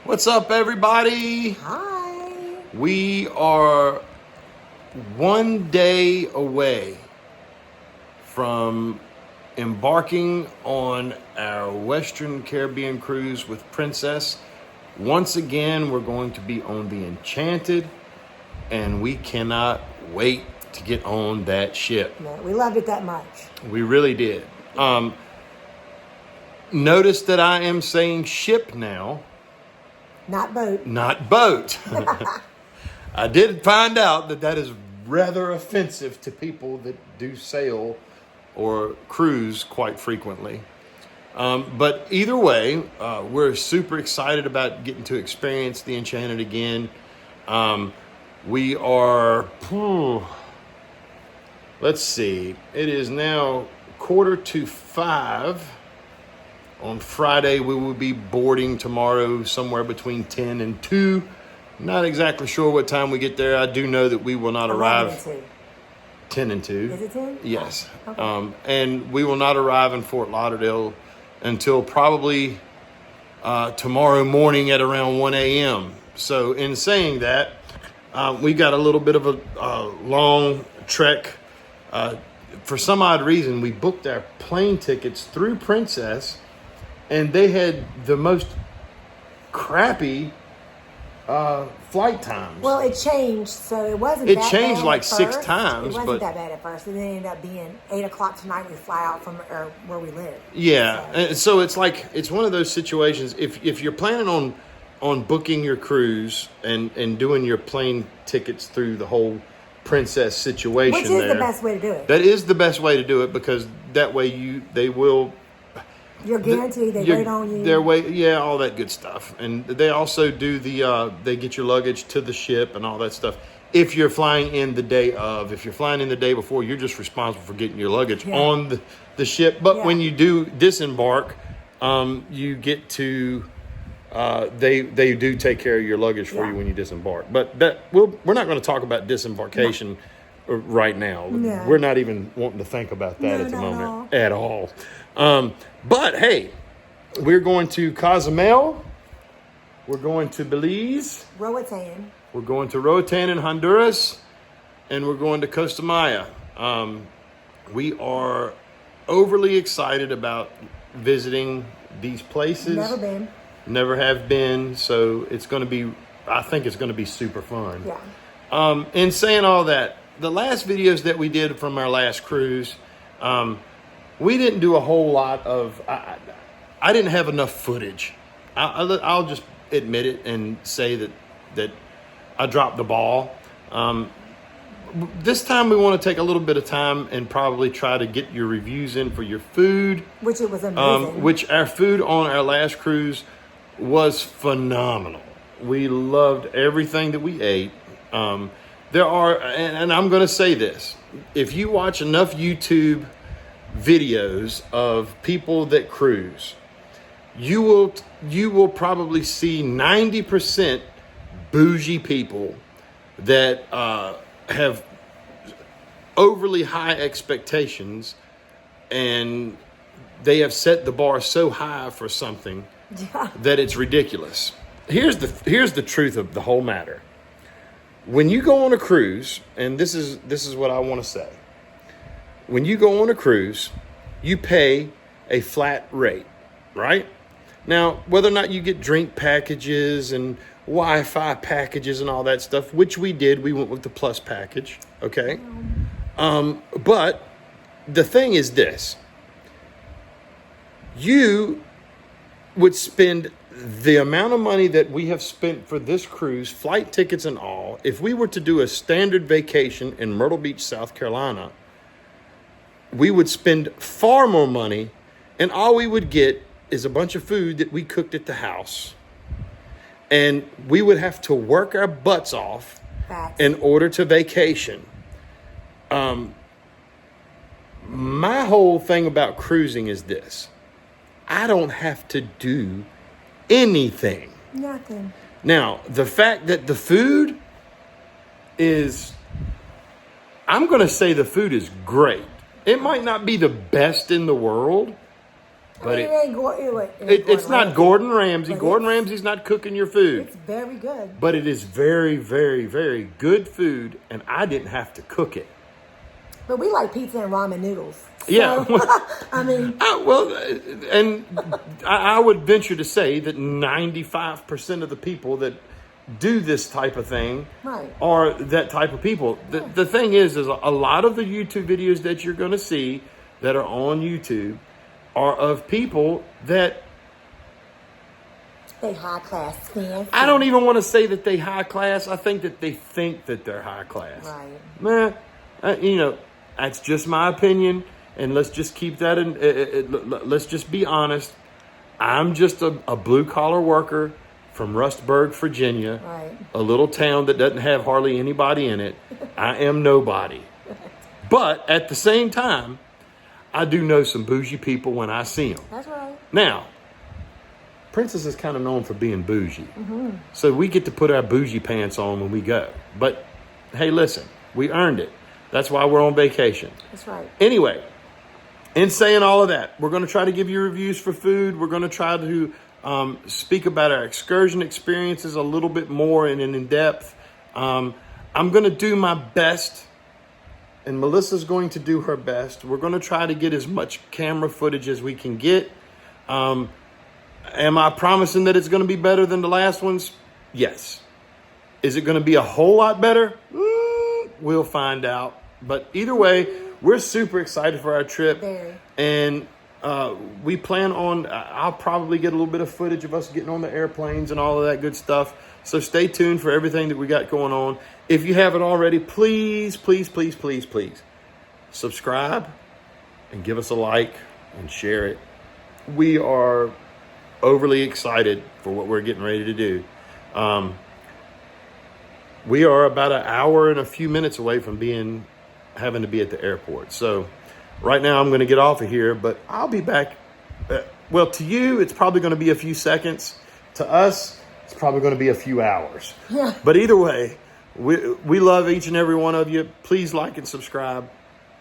What's up, everybody? Hi. We are one day away from embarking on our Western Caribbean cruise with Princess. Once again, we're going to be on the Enchanted, and we cannot wait to get on that ship. No, we loved it that much. We really did. Notice that I am saying ship now. Not boat. Not boat. I did find out that is rather offensive to people that do sail or cruise quite frequently. But either way, we're super excited about getting to experience the Enchanted again. We are, let's see, it is now 4:45. On Friday, we will be boarding tomorrow somewhere between 10 and 2. Not exactly sure what time we get there. I do know that we will not arrive. 10 and 2. Is it 10? Yes. Okay. And we will not arrive in Fort Lauderdale until probably tomorrow morning at around 1 a.m. So in saying that, we got a little bit of a long trek. For some odd reason, we booked our plane tickets through Princess, and they had the most crappy flight times. Well, it changed, so it wasn't It that changed bad like at 6 first. times. It wasn't but that bad at first. And then it ended up being 8 o'clock tonight. We fly out from where we live. Yeah. And so it's like, it's one of those situations. If you're planning on booking your cruise and doing your plane tickets through the whole Princess situation, Which is the best way to do it. That is the best way to do it, because that way they will... You're guaranteed they wait on you. All that good stuff. And they also do they get your luggage to the ship and all that stuff. If you're flying in the day of, if you're flying in the day before, you're just responsible for getting your luggage on the ship. But when you do disembark, you get to, they do take care of your luggage for you when you disembark. But we're not going to talk about disembarkation right now. No. We're not even wanting to think about that at the moment at all. But hey, we're going to Cozumel. We're going to Belize. Roatan. We're going to Roatan in Honduras. And we're going to Costa Maya. We are overly excited about visiting these places. Never been. Never have been. So it's going to be, I think it's going to be super fun. Yeah. In saying all that, the last videos that we did from our last cruise, we didn't do a whole lot of, I didn't have enough footage. I'll just admit it and say that I dropped the ball. This time we want to take a little bit of time and probably try to get your reviews in for your food. Which it was amazing. Which our food on our last cruise was phenomenal. We loved everything that we ate. There are, and I'm going to say this, if you watch enough YouTube videos of people that cruise, you will probably see 90% bougie people that have overly high expectations, and they have set the bar so high for something that it's ridiculous. Here's the truth of the whole matter. When you go on a cruise, and this is what I want to say. When you go on a cruise, you pay a flat rate, right? Now, whether or not you get drink packages and Wi-Fi packages and all that stuff, which we did, we went with the plus package, okay? But the thing is this. You would spend the amount of money that we have spent for this cruise, flight tickets and all, if we were to do a standard vacation in Myrtle Beach, South Carolina, we would spend far more money, and all we would get is a bunch of food that we cooked at the house. And we would have to work our butts off in order to vacation. My whole thing about cruising is this. I don't have to do anything. Nothing. Now, the fact that the food is, I'm going to say the food is great. It might not be the best in the world, but it's not Gordon Ramsay. Gordon Ramsay's not cooking your food. It's very good. But it is very, very, very good food, and I didn't have to cook it. But we like pizza and ramen noodles. So, Yeah. I mean. I would venture to say that 95% of the people that do this type of thing are that type of people. The thing is a lot of the YouTube videos that you're going to see that are on YouTube are of people that they high class fancy. I don't even want to say that they high class. I think that they think that they're high class. Right. That's just my opinion, and let's just keep that in. Let's just be honest. I'm just a blue collar worker from Rustburg, Virginia, a little town that doesn't have hardly anybody in it. I am nobody. But at the same time, I do know some bougie people when I see them. That's right. Now, Princess is kind of known for being bougie. So we get to put our bougie pants on when we go. But hey, listen, we earned it. That's why we're on vacation. That's right. Anyway, in saying all of that, we're going to try to give you reviews for food. We're going to try to speak about our excursion experiences a little bit more and in depth. I'm going to do my best, and Melissa's going to do her best. We're going to try to get as much camera footage as we can get. Am I promising that it's going to be better than the last ones? Yes. Is it going to be a whole lot better? We'll find out. But either way, we're super excited for our trip. Very. And we plan on, I'll probably get a little bit of footage of us getting on the airplanes and all of that good stuff. So stay tuned for everything that we got going on. If you haven't already, please, please, please, please, please subscribe and give us a like and share it. We are overly excited for what we're getting ready to do. We are about an hour and a few minutes away from having to be at the airport. So right now I'm going to get off of here, but I'll be back. Well, to you, it's probably going to be a few seconds. To us, it's probably going to be a few hours. Yeah. But either way, we love each and every one of you. Please like and subscribe.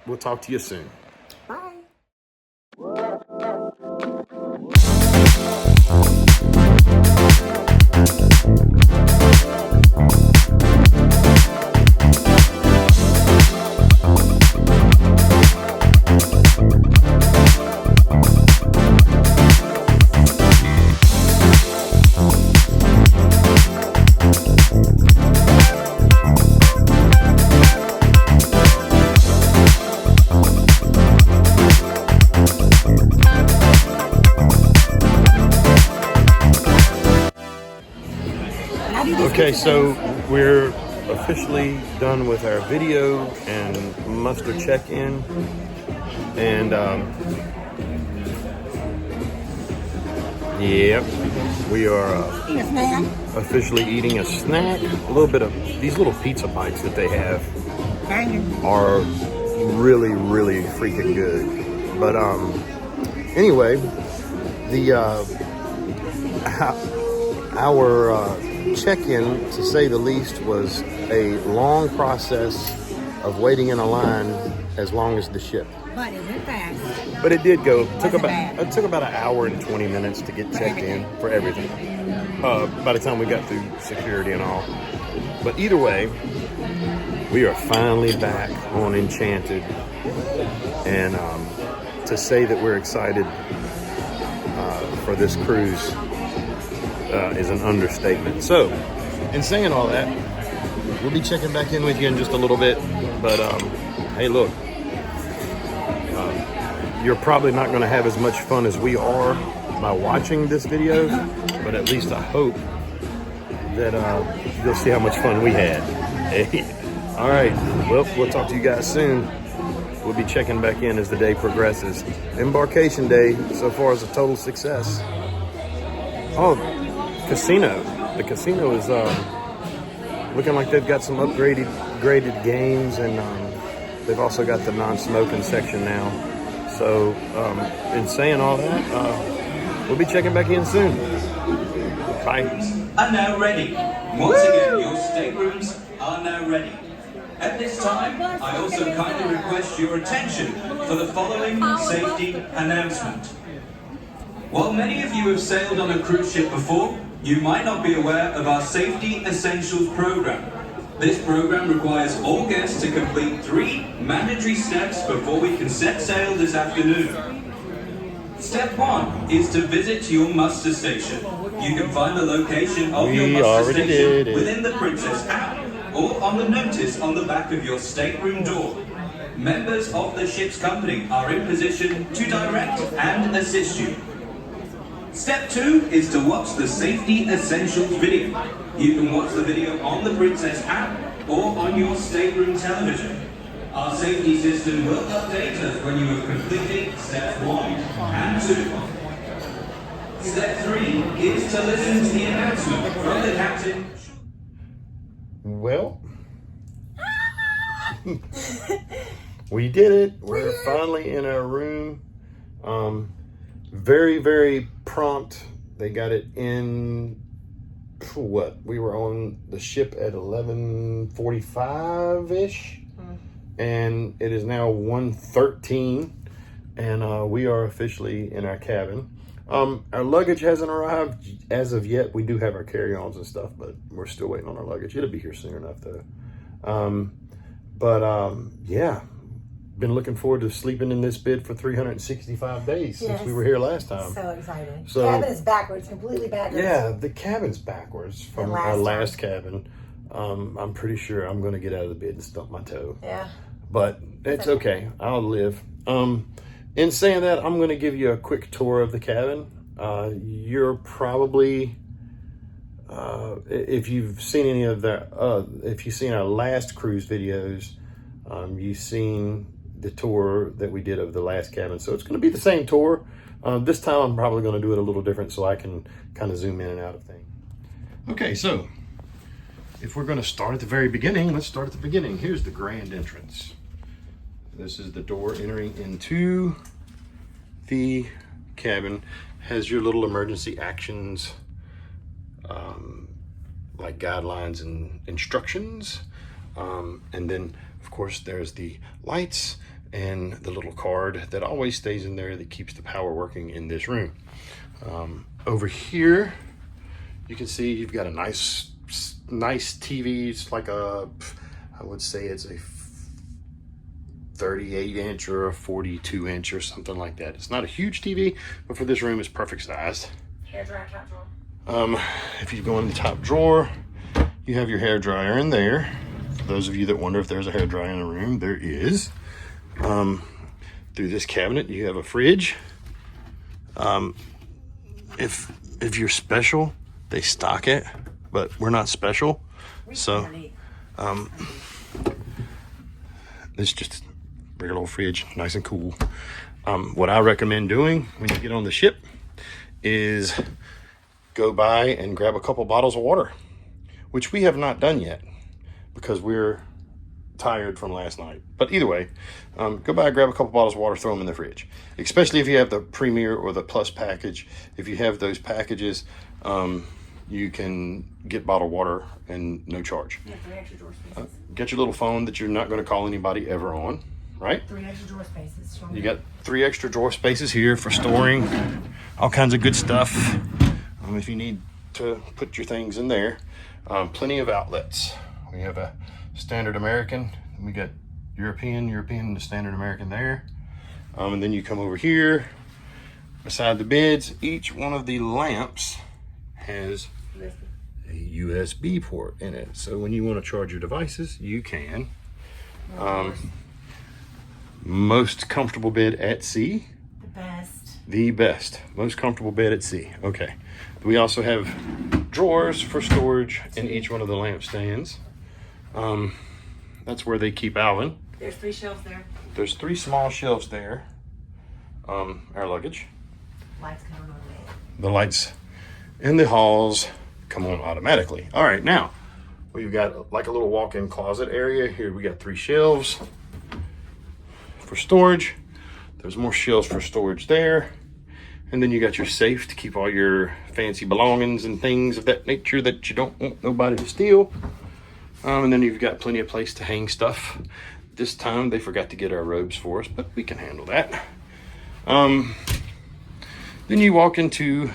We'll talk to you soon. Bye. Okay, so we're officially done with our video and muster check-in, and yep, we are officially eating a snack. A little bit of these little pizza bites that they have are really, really freaking good. But anyway, our check-in, to say the least, was a long process of waiting in a line as long as the ship. But it went fast. But it did go. It took about an hour and 20 minutes to get checked in for everything. By the time we got through security and all. But either way, we are finally back on Enchanted, and to say that we're excited for this cruise is an understatement. So, in saying all that, we'll be checking back in with you in just a little bit. But hey, look, you're probably not going to have as much fun as we are by watching this video, but at least I hope that you'll see how much fun we had. Hey, all right, well, we'll talk to you guys soon. we'll be checking back in as the day progresses. Embarkation day so far is a total success. Oh, casino. The casino is looking like they've got some graded games, and they've also got the non-smoking section now. So, in saying all that, we'll be checking back in soon. Bye. Are now ready. Once again, your staterooms are now ready. At this time, I also kindly request your attention for the following safety announcement. While many of you have sailed on a cruise ship before, you might not be aware of our Safety Essentials program. This program requires all guests to complete 3 mandatory steps before we can set sail this afternoon. Step 1 is to visit your muster station. You can find the location of your muster station within the Princess app or on the notice on the back of your stateroom door. Members of the ship's company are in position to direct and assist you. Step 2 is to watch the Safety Essentials video. You can watch the video on the Princess app or on your stateroom television. Our safety system will update us when you have completed Step 1 and 2. Step 3 is to listen to the announcement from the captain. Well, we did it. We're finally in our room. Very, very prompt. They got it in, what? We were on the ship at 11:45-ish. And it is now 1:13, and we are officially in our cabin. Our luggage hasn't arrived as of yet. We do have our carry-ons and stuff, but we're still waiting on our luggage. It'll be here soon enough, though. Yeah, been looking forward to sleeping in this bed for 365 days since we were here last time. So exciting. So, the cabin is backwards, completely backwards. Yeah, the cabin's backwards from our last cabin. I'm pretty sure I'm going to get out of the bed and stump my toe. Yeah. But it's okay. I'll live. In saying that, I'm going to give you a quick tour of the cabin. You're probably, if you've seen any of if you've seen our last cruise videos, you've seen the tour that we did of the last cabin. So it's going to be the same tour. This time I'm probably going to do it a little different so I can kind of zoom in and out of things. Okay, so if we're going to start at the very beginning, let's start at the beginning. Here's the grand entrance. This is the door entering into the cabin. Has your little emergency actions, like guidelines and instructions. And then, of course, there's the lights and the little card that always stays in there that keeps the power working in this room. Over here, you can see you've got a nice TV. It's like I would say it's a 38 inch or a 42 inch or something like that. It's not a huge TV, but for this room it's perfect size. Hair dryer, top drawer. If you go in the top drawer, you have your hair dryer in there. For those of you that wonder if there's a hair dryer in the room, there is. Through this cabinet you have a fridge. If you're special, they stock it, but we're not special. So it's just a regular old fridge, nice and cool. What I recommend doing when you get on the ship is go by and grab a couple bottles of water, which we have not done yet because we're tired from last night. But either way, go by, grab a couple bottles of water, throw them in the fridge. Especially if you have the Premier or the Plus package. If you have those packages, you can get bottled water and no charge. You have 3 extra drawer spaces. Get your little phone that you're not going to call anybody ever on, right? 3 extra drawer spaces. You got 3 extra drawer spaces here for storing all kinds of good stuff. If you need to put your things in there, plenty of outlets. We have a standard American. We got European, and the standard American there. And then you come over here beside the beds. Each one of the lamps has a USB port in it. So when you want to charge your devices, you can. Most comfortable bed at sea. The best. Most comfortable bed at sea. Okay. We also have drawers for storage in each one of the lampstands. That's where they keep Alvin. There's 3 shelves there. There's 3 small shelves there. Our luggage. Lights come on automatic. The lights in the halls come on automatically. All right, now we've got like a little walk-in closet area here. We got 3 shelves for storage. There's more shelves for storage there. And then you got your safe to keep all your fancy belongings and things of that nature that you don't want nobody to steal. And then you've got plenty of place to hang stuff. This time they forgot to get our robes for us, but we can handle that. Then you walk into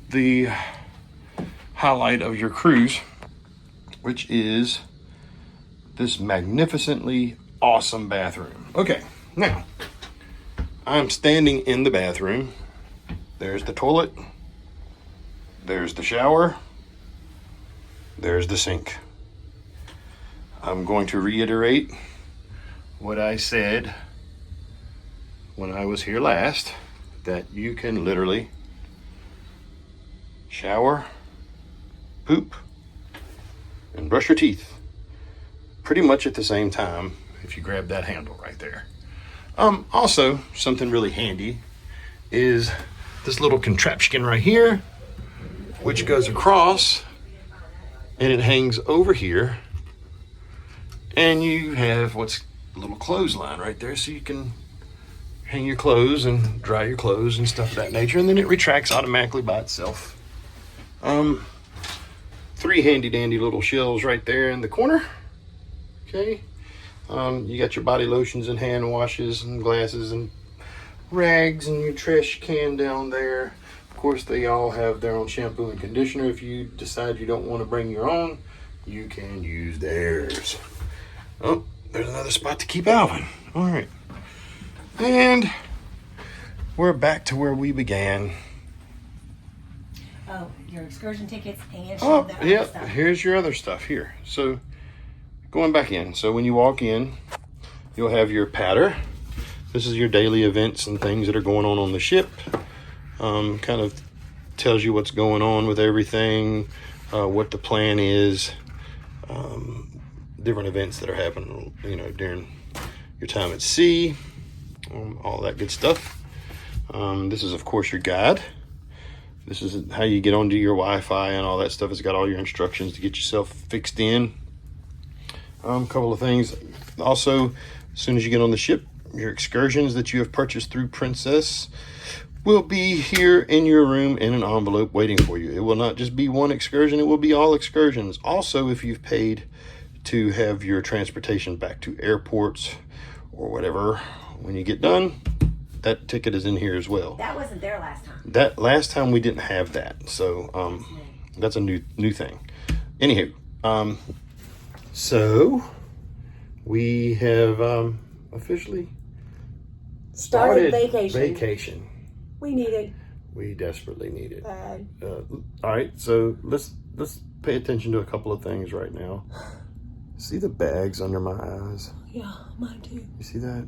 the highlight of your cruise, which is this magnificently awesome bathroom. Okay, now I'm standing in the bathroom. There's the toilet, there's the shower, there's the sink. I'm going to reiterate what I said when I was here last, that you can literally shower, poop, and brush your teeth pretty much at the same time if you grab that handle right there. Also, something really handy is this little contraption right here, which goes across and it hangs over here, and you have what's a little clothesline right there, so you can hang your clothes and dry your clothes and stuff of that nature, and then it retracts automatically by itself. 3 handy dandy little shelves right there in the corner. Okay. You got your body lotions and hand washes and glasses and rags and your trash can down there. Of course, they all have their own shampoo and conditioner. If you decide you don't want to bring your own, you can use theirs. Oh, there's another spot to keep Alvin. All right. And we're back to where we began. Oh, your excursion tickets and Oh, that yeah, stuff. here's your other stuff here. So going back in. So when you walk in, you'll have your patter. This is your daily events and things that are going on the ship. Kind of tells you what's going on with everything, what the plan is, different events that are happening, during your time at sea, all that good stuff. This is, of course, your guide. This is how you get onto your Wi-Fi and all that stuff. It's got all your instructions to get yourself fixed in. A couple of things. Also, as soon as you get on the ship, your excursions that you have purchased through Princess will be here in your room in an envelope waiting for you. It will not just be one excursion, it will be all excursions. Also, if you've paid to have your transportation back to airports or whatever, when you get done, that ticket is in here as well. That wasn't there last time. That last time we didn't have that, so that's a new thing. Anywho, so we have officially Started vacation. Vacation. We need it. We desperately need it. Bad. All right, so let's pay attention to a couple of things right now. See the bags under my eyes? Yeah, mine too. You see that?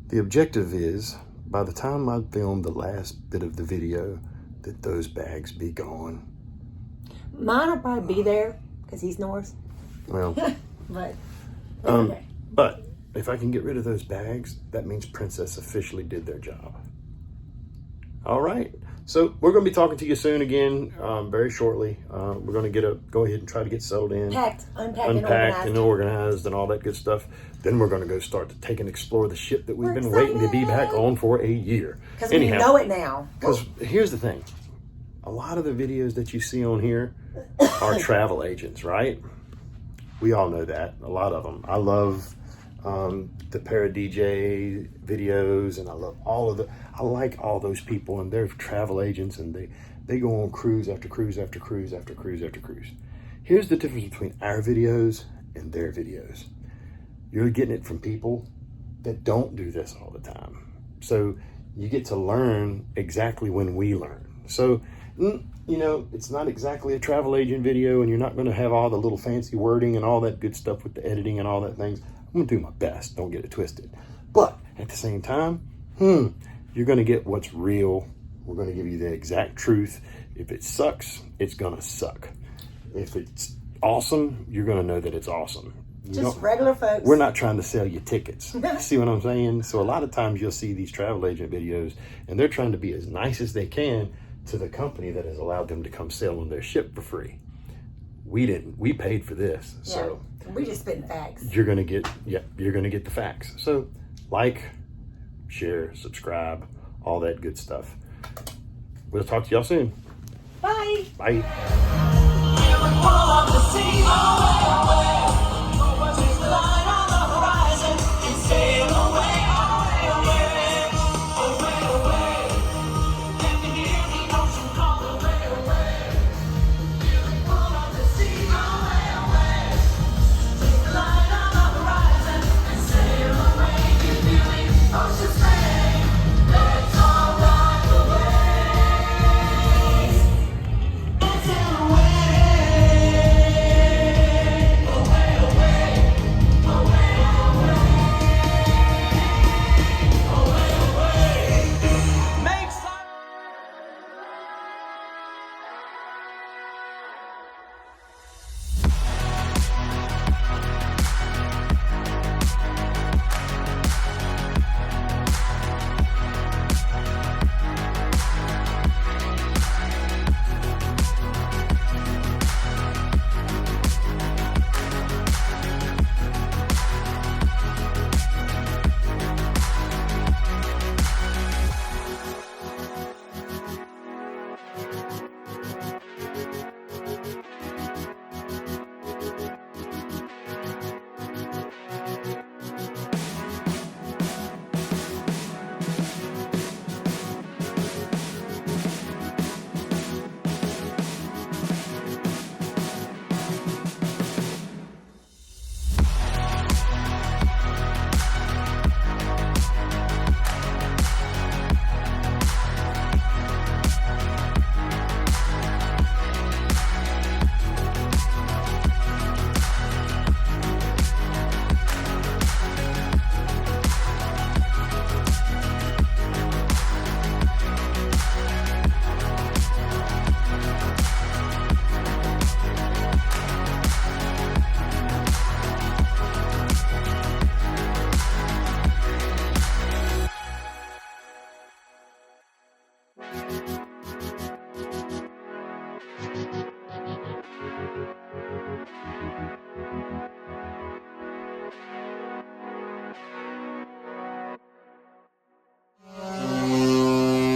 The objective is, by the time I film the last bit of the video, that those bags be gone. Mine will probably be there because he snores. Well, But it's okay. but if I can get rid of those bags, that means Princess officially did their job. All right. So we're going to be talking to you soon again, very shortly. We're going to go ahead and try to get settled in. Unpacked and organized and all that good stuff. Then we're going to go start to take and explore the ship that we've We're been waiting to be excited. back on for a year. Because we know it now. Because here's the thing. A lot of the videos that you see on here are travel agents, right? We all know that. A lot of them. I love the Para DJ videos, and I love I like all those people, and they're travel agents, and they go on cruise after cruise after cruise after cruise after cruise. Here's the difference between our videos and their videos. You're getting it from people that don't do this all the time. So you get to learn exactly when we learn. So, it's not exactly a travel agent video, and you're not going to have all the little fancy wording and all that good stuff with the editing and all that things. I'm going to do my best. Don't get it twisted. But at the same time, you're going to get what's real. We're going to give you the exact truth. If it sucks, it's going to suck. If it's awesome, you're going to know that it's awesome. Just regular folks. We're not trying to sell you tickets. See what I'm saying? So a lot of times you'll see these travel agent videos and they're trying to be as nice as they can to the company that has allowed them to come sail on their ship for free. We didn't. We paid for this. Yeah. So we just spitting facts. you're gonna get the facts. So like, share, subscribe, all that good stuff. We'll talk to y'all soon. Bye. Bye.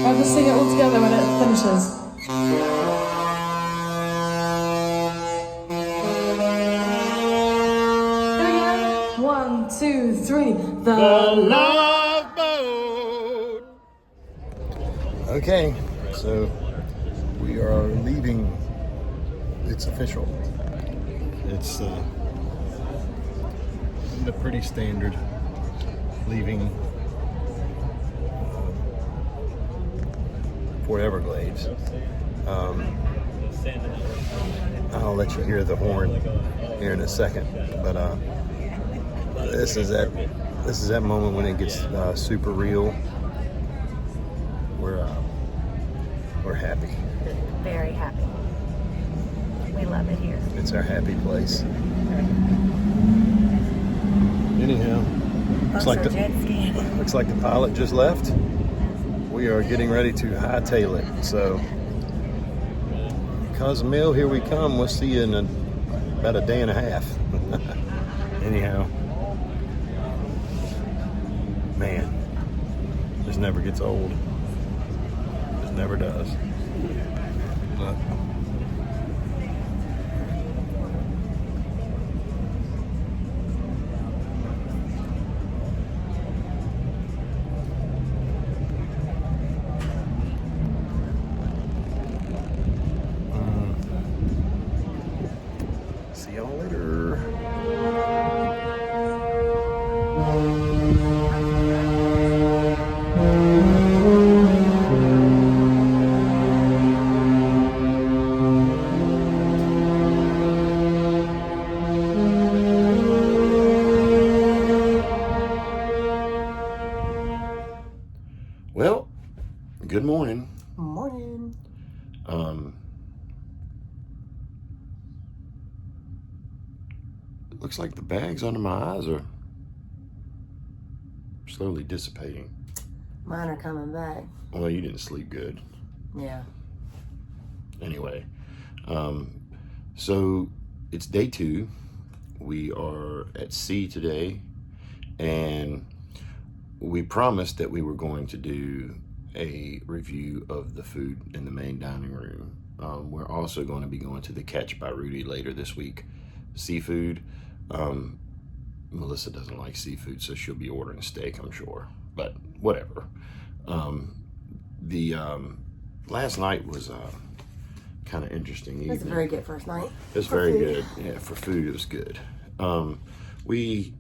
I'll just sing it all together when it finishes. Here we go. 1, 2, 3. The Love Boat. Okay, so we are leaving. It's official. It's the pretty standard leaving for Everglades. I'll let you hear the horn here in a second, but this is that moment when it gets super real. We're happy. Very happy. We love it here. It's our happy place. Anyhow, looks like the pilot just left. We are getting ready to hightail it. So, Cozumel, here we come. We'll see you in about a day and a half. Anyhow, man, this never gets old. This never does. Look. See y'all later. Well, good morning. Morning. Looks like the bags under my eyes are slowly dissipating. Mine are coming back. Well, you didn't sleep good. Yeah. Anyway, so it's day 2. We are at sea today, and we promised that we were going to do a review of the food in the main dining room. We're also going to be going to the Catch by Rudy later this week. Seafood. Melissa doesn't like seafood, so she'll be ordering steak, I'm sure. But whatever. Last night was kind of interesting evening. It was a very good first night. It's very good. Yeah, for food it was good. We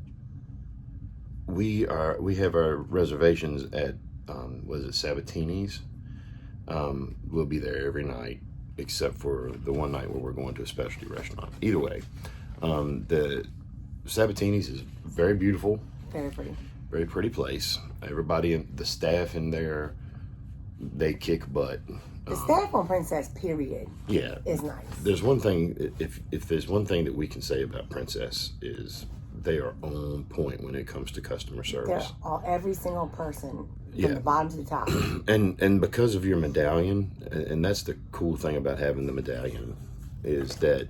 have our reservations at was it Sabatini's? We'll be there every night except for the one night where we're going to a specialty restaurant. Either way, the Sabatini's is very beautiful. Very pretty. Very pretty place. Everybody, the staff in there, they kick butt. The staff on Princess, period, Yeah, is nice. there's one thing, if there's one thing that we can say about Princess is they are on point when it comes to customer service. Every single person from Yeah. the bottom to the top. And because of your medallion, and that's the cool thing about having the medallion, is that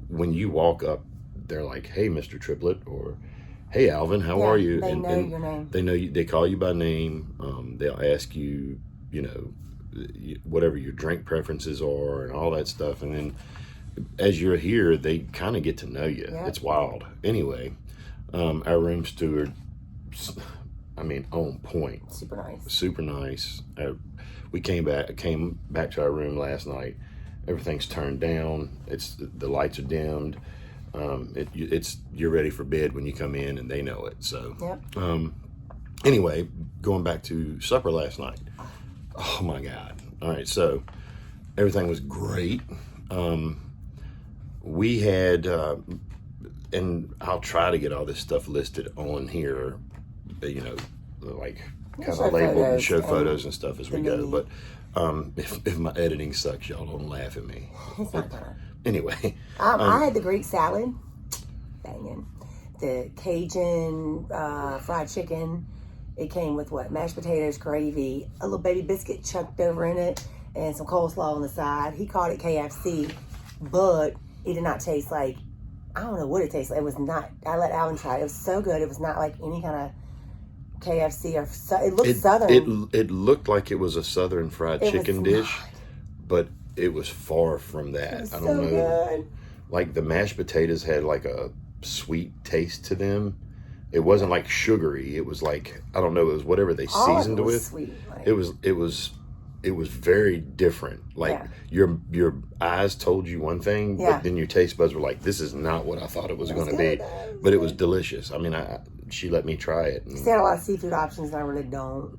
when you walk up, they're like, "Hey, Mr. Triplet," or "Hey, Alvin, how are you?" They know and your name. They know you. They call you by name. They'll ask you, whatever your drink preferences are and all that stuff. And then as you're here, they kind of get to know you. Yeah. It's wild. Anyway, our room steward, on point. Super nice. Super nice. We came back to our room last night. Everything's turned down. The lights are dimmed. You're ready for bed when you come in, and they know it. So, Yep. Anyway, going back to supper last night. Oh my God! All right, so everything was great. We had, and I'll try to get all this stuff listed on here. Like kind Show of labeled and photos show and photos and stuff as we the go. menu. But if my editing sucks, y'all don't laugh at me. It's not gonna. Anyway, I had the Greek salad. Banging. The Cajun fried chicken. It came with mashed potatoes, gravy, a little baby biscuit chucked over in it, and some coleslaw on the side. He called it KFC, but it did not taste like, I don't know what it tastes like. It was not, I let Alvin try it. It was so good. It was not like any kind of KFC it looked southern. It looked like it was a southern fried It chicken was dish, not. but it was far from that. It was I don't so know. good. Like the mashed potatoes had like a sweet taste to them. It wasn't like sugary. It was like, I don't know, it was whatever they All of seasoned it was with. sweet. Like, It was very different. Like your eyes told you one thing, Yeah. but then your taste buds were like, this is not what I thought it was going to be. good, though. It was But it was delicious. I mean, she let me try it. And They had a lot of seafood options, and I really don't.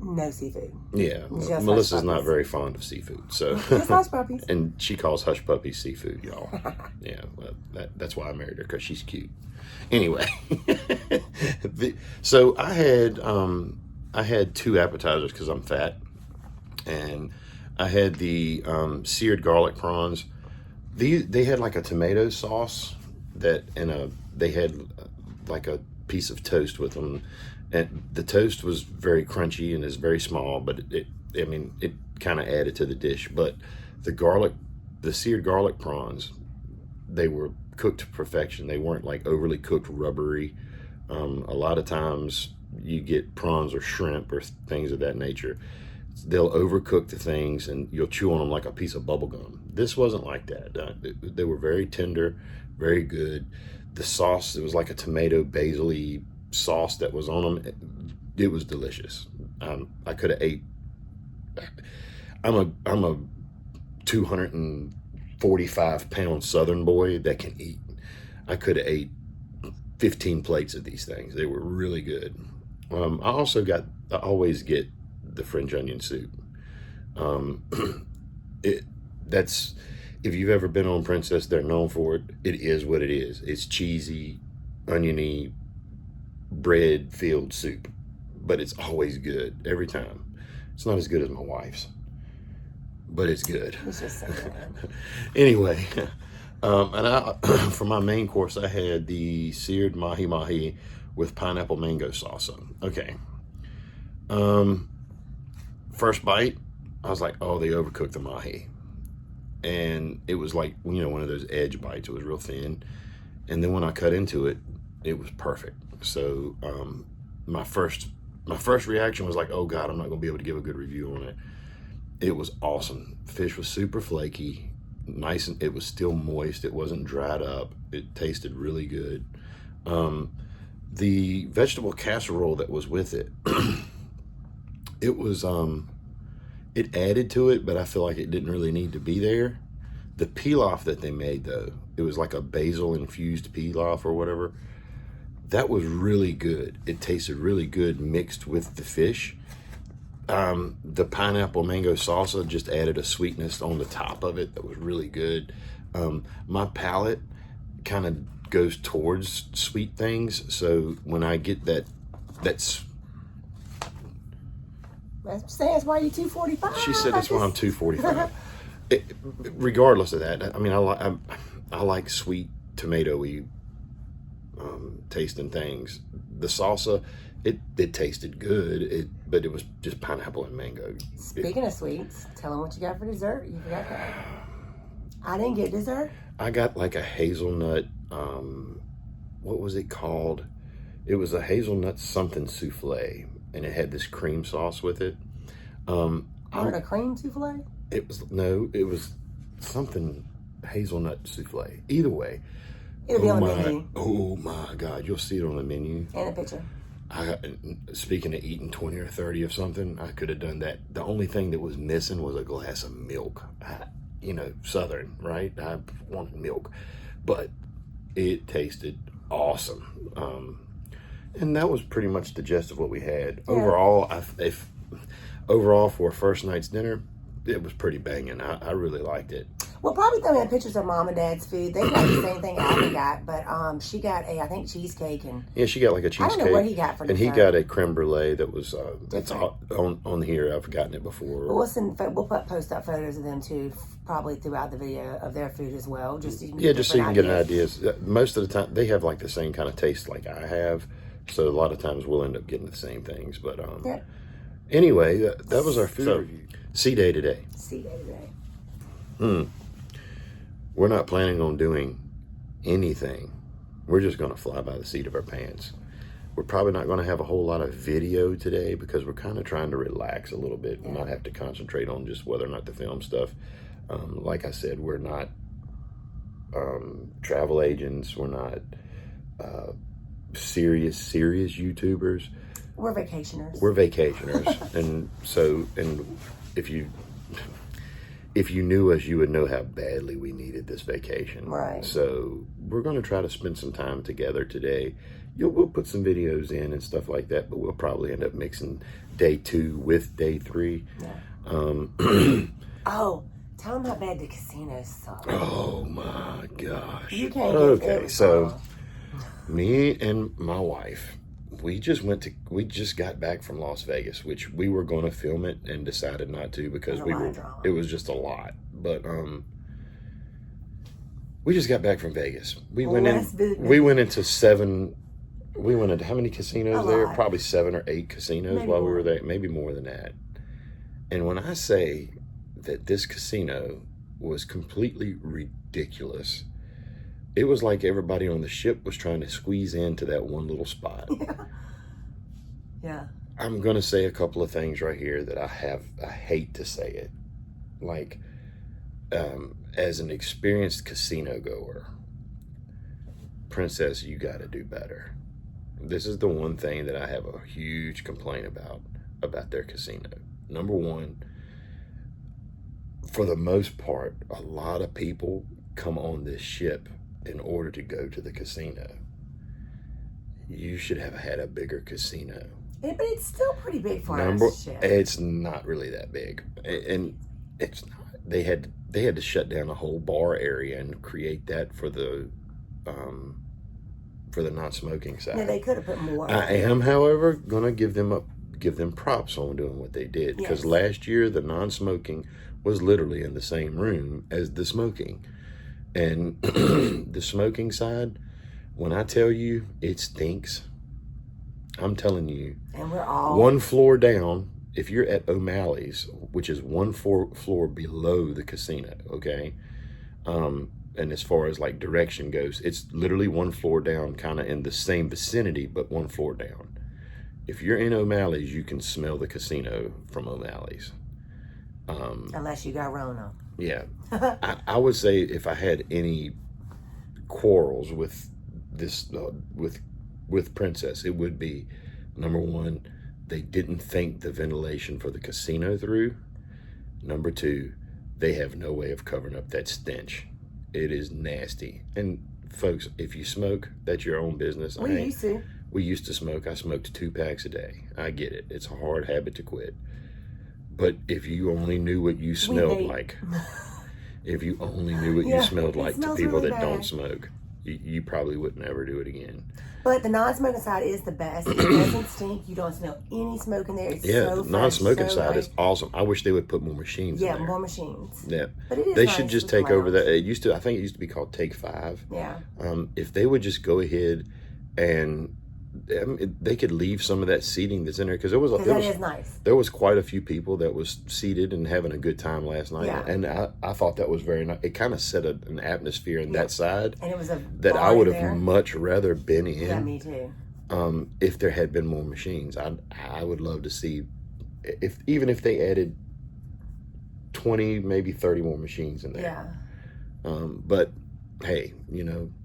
No seafood. yeah, Just hush Melissa's not puppies. very fond of seafood, so Just hush puppies. and she calls hush puppies seafood, y'all. Yeah, well, that's why I married her, because she's cute. Anyway, so I had 2 appetizers because I'm fat, and I had the seared garlic prawns. They had like a tomato sauce they had like a piece of toast with them, and the toast was very crunchy and is very small, but it kind of added to the dish. But the seared garlic prawns, they were cooked to perfection. They weren't like overly cooked rubbery. A lot of times you get prawns or shrimp or things of that nature, they'll overcook the things and you'll chew on them like a piece of bubble gum. This wasn't like that. They were very tender, very good. The sauce, it was like a tomato basil-y sauce that was on them. It was delicious. I could have ate. I'm a 245-pound Southern boy that can eat. I could have ate 15 plates of these things. They were really good. I always get the French onion soup. If you've ever been on Princess, they're known for it. It is what it is. It's cheesy, oniony, bread-filled soup, but it's always good every time. It's not as good as my wife's, but it's good. It's just so good. Anyway, And I, for my main course, I had the seared mahi mahi with pineapple mango salsa. Okay. First bite, I was like, oh, they overcooked the mahi. And it was like, you know, one of those edge bites. It was real thin. And then when I cut into it, it was perfect. So my first reaction was like, oh God, I'm not gonna be able to give a good review on it. It was awesome. Fish was super flaky, nice, and it was still moist. It wasn't dried up. It tasted really good. The vegetable casserole that was with it, it was it added to it, but I feel like it didn't really need to be there. The pilaf that they made, though, it was like a basil infused pilaf or whatever. That was really good. It tasted really good mixed with the fish. The pineapple mango salsa just added a sweetness on the top of it that was really good. My palate kind of goes towards sweet things, so when I get that's That's why you 245. she said that's why I'm 245. Regardless of that, I mean, I like sweet tomatoey tasting things. The salsa, it tasted good, but it was just pineapple and mango. Speaking of sweets, tell them what you got for dessert. You forgot that. I didn't get dessert. I got like a hazelnut, what was it called? It was a hazelnut something souffle, and it had this cream sauce with it. You heard a cream souffle? It was something hazelnut souffle. Either way. It'll be on the menu. Oh my God, you'll see it on the menu. And a picture. Speaking of eating 20 or 30 of something, I could have done that. The only thing that was missing was a glass of milk. Southern, right? I wanted milk, but it tasted awesome. And that was pretty much the gist of what we had. Yeah. Overall, for a first night's dinner, it was pretty banging. I really liked it. We'll probably throw in pictures of Mom and Dad's food. They got the same thing Abby got, but she got I think cheesecake and yeah, she got like a cheesecake. I don't know what he got for and dessert. He got a creme brulee that was it's on here. I've forgotten it before. But we'll post up photos of them too, probably throughout the video of their food as well. Just so you can get an idea. Most of the time, they have like the same kind of taste like I have, so a lot of times we'll end up getting the same things. But yeah. Anyway, that was our food review. Sea day today. We're not planning on doing anything. We're just going to fly by the seat of our pants. We're probably not going to have a whole lot of video today because we're kind of trying to relax a little bit and not have to concentrate on just whether or not to film stuff. Like I said, we're not travel agents. We're not serious YouTubers. We're vacationers. And so, if you knew us, you would know how badly we needed this vacation. Right. So we're going to try to spend some time together today. We'll put some videos in and stuff like that, but we'll probably end up mixing day 2 with day 3. Yeah. Oh, tell them how bad the casinos suck. Oh my gosh. You can't okay, so me and my wife, we just got back from Las Vegas, which we were going to film it and decided not to because it was just a lot. But we just got back from Vegas. We went into how many casinos there? Probably 7 or 8 casinos we were there, maybe more than that. And when I say that this casino was completely ridiculous, it was like everybody on the ship was trying to squeeze into that one little spot. Yeah. I'm going to say a couple of things right here that I hate to say it. Like, as an experienced casino goer, Princess, you got to do better. This is the one thing that I have a huge complaint about their casino. Number one, for the most part, a lot of people come on this ship in order to go to the casino. You should have had a bigger casino. But it's still pretty big for us. It's not really that big, and it's not. They had to shut down a whole bar area and create that for the non-smoking side. Yeah, they could have put more. I am, however, gonna give them props on doing what they did, because last year the non-smoking was literally in the same room as the smoking. And the smoking side, when I tell you it stinks, I'm telling you. And we're all one floor down. If you're at O'Malley's, which is one floor below the casino, okay? And as far as like direction goes, it's literally one floor down, kind of in the same vicinity, but one floor down. If you're in O'Malley's, you can smell the casino from O'Malley's. unless you got Rona. Yeah. I would say if I had any quarrels with this, with Princess, it would be, number one, they didn't think the ventilation for the casino through. Number two, they have no way of covering up that stench. It is nasty. And folks, if you smoke, that's your own business. We used to smoke. I smoked 2 packs a day. I get it. It's a hard habit to quit. But if you only knew what you smelled like, if you only knew what you smelled like to people really that bad. Don't smoke, you probably would never do it again. But the non-smoking side is the best. It doesn't stink. You don't smell any smoke in there. It's so The fresh, non-smoking so side nice. is awesome. I wish they would put more machines in Yeah, there. more machines. Yeah. But it is They nice should just with the take over lounge. that. I think it used to be called Take 5. Yeah. If they would just go ahead and they could leave some of that seating that's in there, because That is nice. there was quite a few people that was seated and having a good time last night. Yeah. And I thought that was very nice. It kind of set an atmosphere in that side And it was a that bar I would in have there. much rather been in. Yeah, me too. If there had been more machines. I would love to see, even if they added 20, maybe 30 more machines in there. Yeah. But hey,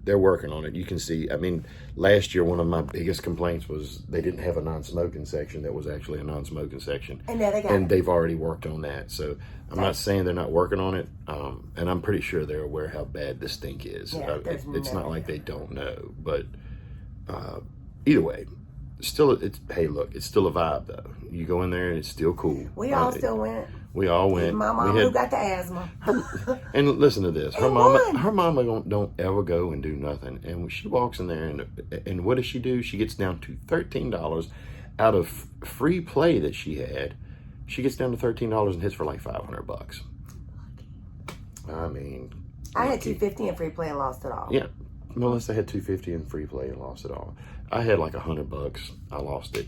they're working on it. You can see, I mean, last year, one of my biggest complaints was they didn't have a non-smoking section that was actually a non-smoking section. And now they got And it. they've already worked on that. So I'm not saying they're not working on it. And I'm pretty sure they're aware how bad the stink is. Yeah, It's not like they don't know. But either way, still, hey, look, it's still a vibe, though. You go in there and it's still cool. We all still went. We all went. My mom who got the asthma. And listen to this. Her won. mama don't ever go and do nothing. And when she walks in there, and what does she do? She gets down to $13 out of free play that she had. She gets down to $13 and hits for like $500. I mean, I had $250 in free play and lost it all. yeah. Melissa had $250 in free play and lost it all. I had like $100. I lost it.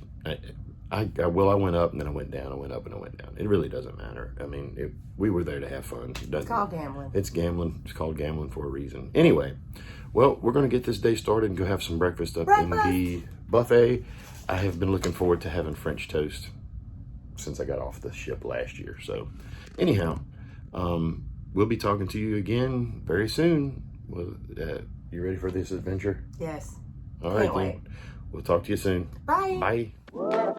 I went up and then I went down. I went up and I went down. It really doesn't matter. I mean, we were there to have fun. It's called gambling. It's gambling. It's called gambling for a reason. Anyway, well, we're going to get this day started and go have some breakfast up in the buffet. I have been looking forward to having French toast since I got off the ship last year. So anyhow, we'll be talking to you again very soon. Well, you ready for this adventure? Yes. All right, Can't wait. then. We'll talk to you soon. Bye. Bye.